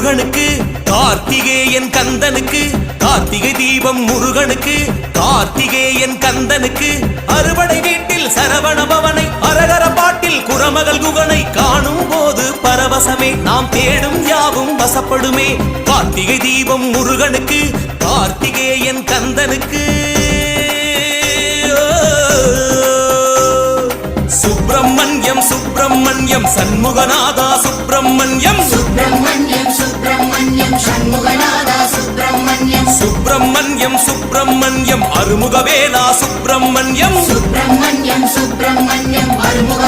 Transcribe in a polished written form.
முருகனுக்கு, கார்த்திகேயன் கந்தனுக்கு, கார்த்திகை தீபம் முருகனுக்கு, கார்த்திகேயன் கந்தனுக்கு, அறுபடை வீட்டில் சரவண பவனை, அரகர பாட்டில் குரமகள் குகனை காணும் போது பரவசமே, நாம் தேடும் யாவும் வசப்படுமே. கார்த்திகை தீபம் முருகனுக்கு, கார்த்திகேயன் கந்தனுக்கு. சுப்பிரமணியம் சுப்பிரமணியம் சண்முகநாதா சுப்பிரமணியம், சுப்பிரமணியம் சுப்பிரமணியம் சண்முகநாதா சுப்பிரமணியம், சுப்பிரமணியம் சுப்பிரமணியம் அருமுகவேலா சுப்பிரமணியம், சுப்பிரமணியம் சுப்பிரமணியம் அருமுக